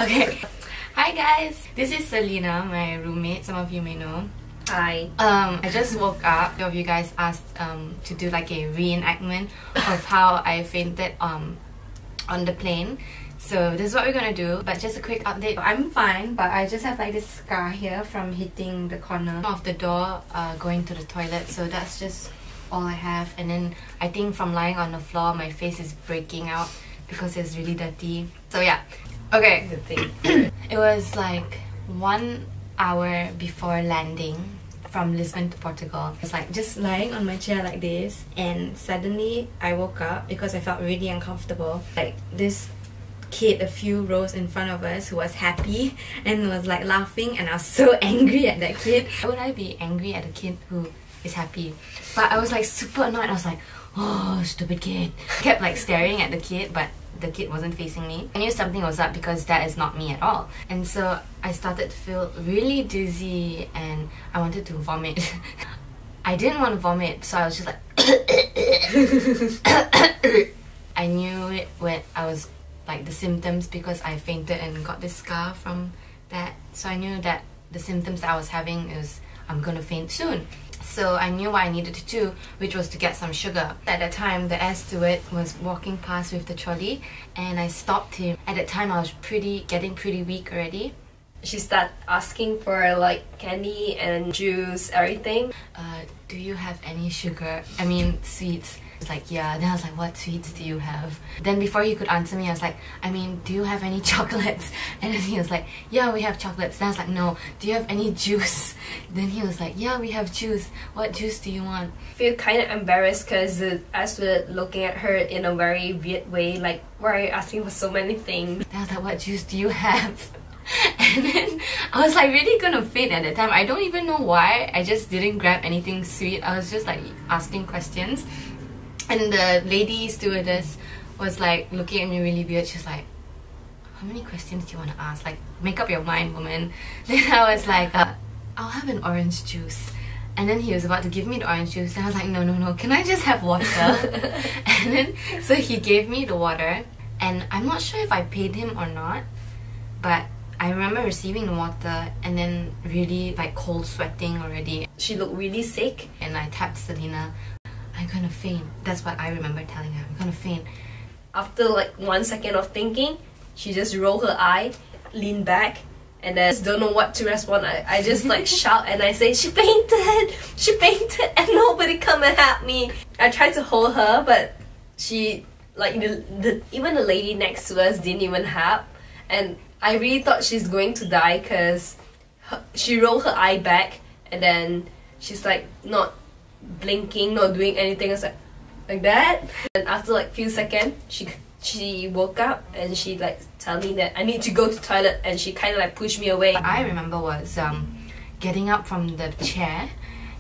Okay. Hi guys, this is Selena, my roommate. Some of you may know. Hi. I just woke up. Some of you guys asked to do like a reenactment of how I fainted on the plane. So this is what we're gonna do. But just a quick update. I'm fine, but I just have like this scar here from hitting the corner of the door going to the toilet. So that's just all I have. And then I think from lying on the floor, my face is breaking out because it's really dirty. So yeah. Okay. Good thing. It was like 1 hour before landing from Lisbon to Portugal. It's like just lying on my chair like this, and suddenly I woke up because I felt really uncomfortable. Like this kid a few rows in front of us who was happy and was like laughing, and I was so angry at that kid. Why would I be angry at a kid who is happy? But I was like super annoyed. I was like, oh, stupid kid. I kept like staring at the kid, but the kid wasn't facing me. I knew something was up because that is not me at all. And so I started to feel really dizzy and I wanted to vomit. I didn't want to vomit, so I was just like I knew it when I was like the symptoms, because I fainted and got this scar from that. So I knew that the symptoms that I was having is I'm gonna faint soon. So I knew what I needed to do, which was to get some sugar. At that time, the air steward was walking past with the trolley and I stopped him. At that time, I was getting pretty weak already. She started asking for like candy and juice, everything. Do you have any sugar? I mean, sweets. It's like, yeah. Then I was like, what sweets do you have? Then before he could answer me, I was like, I mean, do you have any chocolates? And then he was like, yeah, we have chocolates. Then I was like, no. Do you have any juice? Then he was like, yeah, we have juice. What juice do you want? I feel kind of embarrassed because as we're looking at her in a very weird way, like, why are you asking for so many things? Then I was like, what juice do you have? And then I was like really gonna faint at that time. I don't even know why. I just didn't grab anything sweet. I was just like asking questions. And the lady stewardess was like looking at me really weird. She's like, how many questions do you want to ask? Like, make up your mind, woman. Then I was like, I'll have an orange juice. And then he was about to give me the orange juice. And I was like, no, can I just have water? And then, so he gave me the water. And I'm not sure if I paid him or not, but I remember receiving the water and then really like cold sweating already. She looked really sick. And I tapped Selena. I'm gonna faint. That's what I remember telling her. I'm gonna faint. After like 1 second of thinking, she just rolled her eye, leaned back, and then just don't know what to respond. I just like shout and I say, she fainted! She fainted! And nobody come and help me. I tried to hold her, but she, like even the lady next to us didn't even help. And I really thought she's going to die because she rolled her eye back and then she's like not blinking, not doing anything. I was like that. And after like few seconds, she woke up and she like tell me that I need to go to toilet, and she kind of like pushed me away. What I remember was getting up from the chair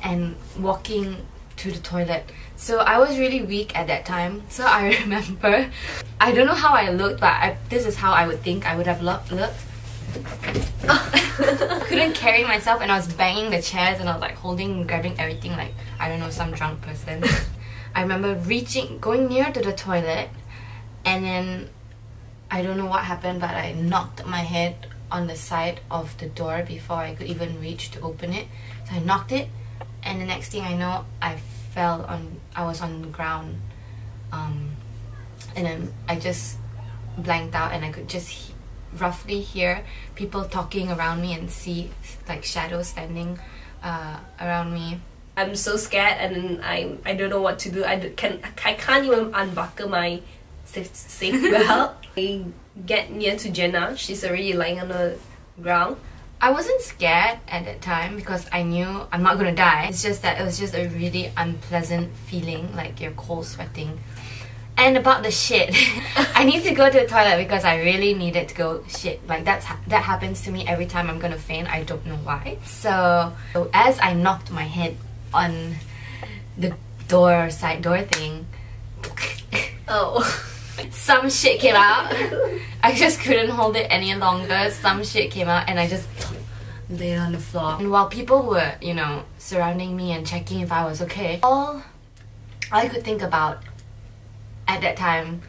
and walking to the toilet. So I was really weak at that time. So I remember, I don't know how I looked, but this is how I would think I would have looked. Couldn't carry myself and I was banging the chairs and I was like grabbing everything like, I don't know, some drunk person. I remember going near to the toilet, and then I don't know what happened, but I knocked my head on the side of the door before I could even reach to open it. So I knocked it, and the next thing I know, I was on the ground, and then I just blanked out, and I could just roughly hear people talking around me and see like shadows standing around me. I'm so scared, and I don't know what to do. I can't even unbuckle my safety belt. I get near to Jenna. She's already lying on the ground. I wasn't scared at that time because I knew I'm not gonna die. It's just that it was just a really unpleasant feeling, like you're cold sweating. And about the shit, I need to go to the toilet because I really needed to go shit. Like that happens to me every time I'm gonna faint. I don't know why. So as I knocked my head on the side door thing, oh, some shit came out. I just couldn't hold it any longer. Some shit came out and I just laid on the floor. And while people were, you know, surrounding me and checking if I was okay, all I could think about at that time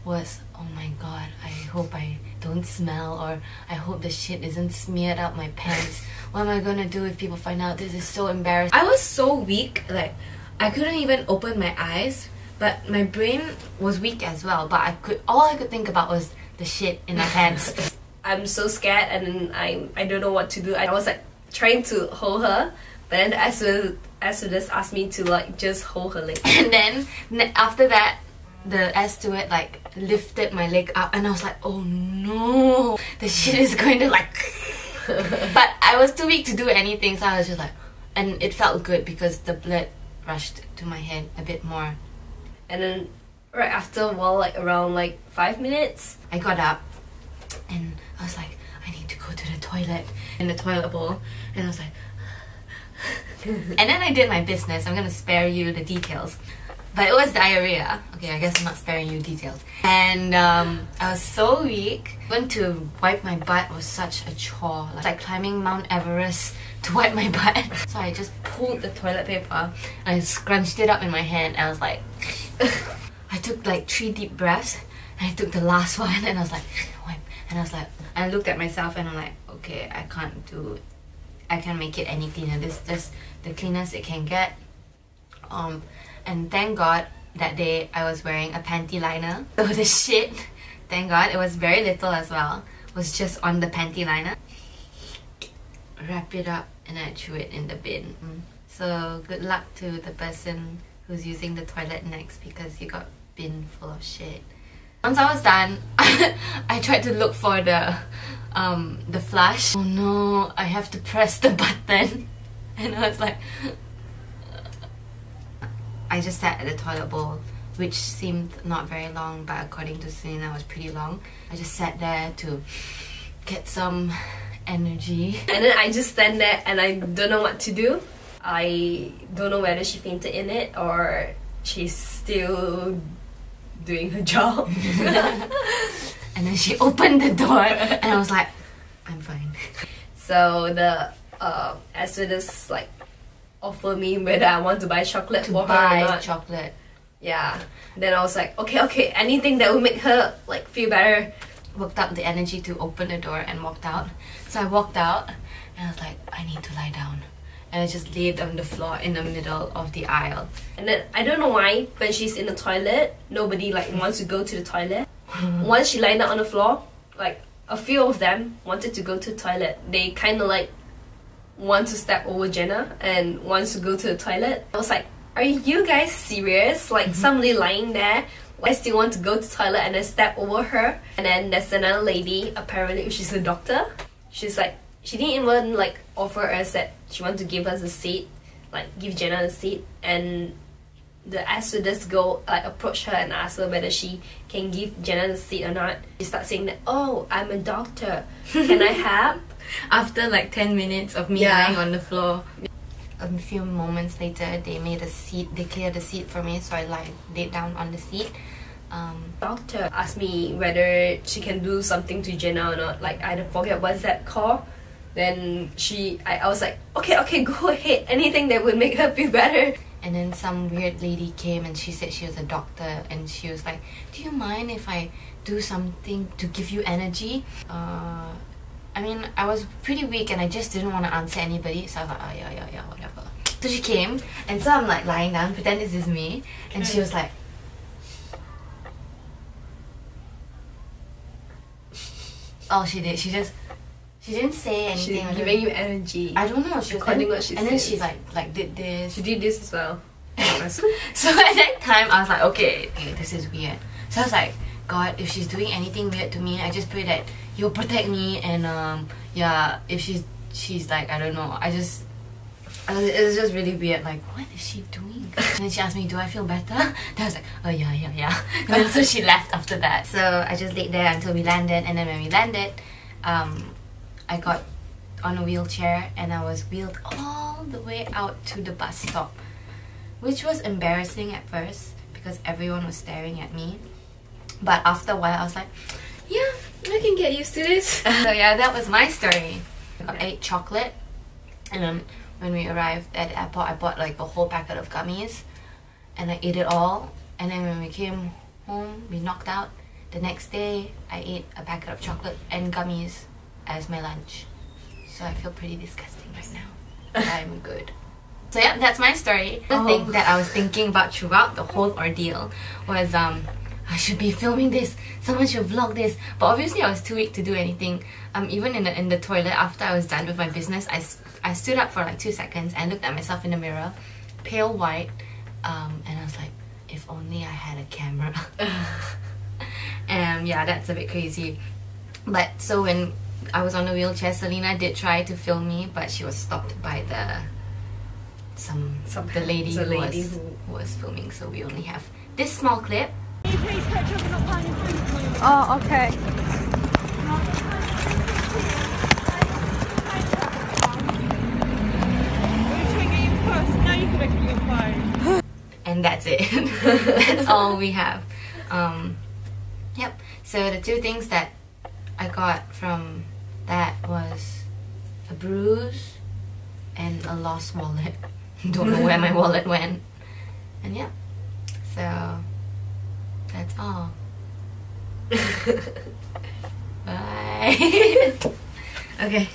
was, oh my god, I hope I don't smell, or I hope the shit isn't smeared up my pants. What am I gonna do if people find out? This is so embarrassing. I was so weak, like I couldn't even open my eyes, but my brain was weak as well. But all I could think about was the shit in my pants. I'm so scared, and I don't know what to do. I was like trying to hold her, but then the stewardess asked me to like just hold her leg. And then after that, the air steward like lifted my leg up, and I was like, oh no, the shit is going to like. But I was too weak to do anything, so I was just like, and it felt good because the blood rushed to my head a bit more. And then right after a while, like around like 5 minutes, I got up and I was like, I need to go to the toilet, in the toilet bowl, and I was like and then I did my business. I'm gonna spare you the details, but it was diarrhea. Okay, I guess I'm not sparing you details. And I was so weak. Even to wipe my butt was such a chore, like climbing Mount Everest to wipe my butt. So I just pulled the toilet paper and I scrunched it up in my hand, and I was like I took like 3 deep breaths, and I took the last one and I was like wipe, and I was like, I looked at myself and I'm like, okay, I can't make it any cleaner. This is just the cleanest it can get. And thank God that day I was wearing a panty liner. So the shit, thank God, it was very little as well, was just on the panty liner. Wrap it up and I threw it in the bin. So good luck to the person who's using the toilet next, because you got bin full of shit. Once I was done, I tried to look for the flush. Oh no, I have to press the button. And I was like, I just sat at the toilet bowl, which seemed not very long, but according to Selena was pretty long. I just sat there to get some energy. And then I just stand there and I don't know what to do. I don't know whether she fainted in it or she's still doing her job. And then she opened the door and I was like, I'm fine. So the stewardess like offered me whether I want to buy chocolate for her or not. Chocolate. Yeah. Then I was like, okay, anything that will make her like feel better. Worked up the energy to open the door and walked out. So I walked out and I was like, I need to lie down. And I just laid on the floor in the middle of the aisle. And then I don't know why, when she's in the toilet, nobody like wants to go to the toilet. Once she lied down on the floor, like a few of them wanted to go to the toilet. They kind of like want to step over Jenna and wants to go to the toilet. I was like, are you guys serious? Like somebody lying there, I still want to go to the toilet and then step over her. And then there's another lady, apparently she's a doctor. She's like, she didn't even like offer us that she wanted to give us a seat, like give Jenna a seat. And the air stewardess go like approach her and ask her whether she can give Jenna the seat or not. She starts saying that, oh, I'm a doctor, can I help? After like 10 minutes of me lying on the floor. A few moments later, they made a seat, they cleared the seat for me, so I laid down on the seat. Doctor asked me whether she can do something to Jenna or not. Like, I don't forget what's that called. Then I was like, okay, go ahead. Anything that would make her feel better. And then some weird lady came and she said she was a doctor, and she was like, do you mind if I do something to give you energy? I mean, I was pretty weak and I just didn't want to answer anybody, so I was like, oh yeah, whatever. So she came, and so I'm like lying down, pretend this is me, and she was like, oh, she did. She didn't say anything. She's giving you energy. I don't know. She was according what she and then she like did this. She did this as well. So at that time, I was like, okay, this is weird. So I was like, God, if she's doing anything weird to me, I just pray that you'll protect me. And yeah, if she's like, I don't know, it was just really weird. Like, what is she doing? And then she asked me, do I feel better? Then I was like, oh yeah. And then so she left after that. So I just laid there until we landed, and then when we landed, I got on a wheelchair and I was wheeled all the way out to the bus stop, which was embarrassing at first because everyone was staring at me. But after a while, I was like, yeah, I can get used to this. So yeah, that was my story. I ate chocolate, and then when we arrived at the airport, I bought like a whole packet of gummies, and I ate it all. And then when we came home, we knocked out, The next day, I ate a packet of chocolate and gummies as my lunch. So I feel pretty disgusting right now. But I'm good. So yeah, that's my story. The thing that I was thinking about throughout the whole ordeal was I should be filming this. Someone should vlog this. But obviously I was too weak to do anything. Even in the toilet after I was done with my business, I stood up for like 2 seconds and looked at myself in the mirror, pale white, and I was like, if only I had a camera. And yeah, that's a bit crazy. But so when I was on a wheelchair, Selena did try to film me, but she was stopped by the lady who was filming. So we only have this small clip. Oh, okay. And that's it. That's all we have. Yep. So the two things that I got from that was a bruise and a lost wallet. Don't know where my wallet went. And yeah. So that's all. Bye. Okay.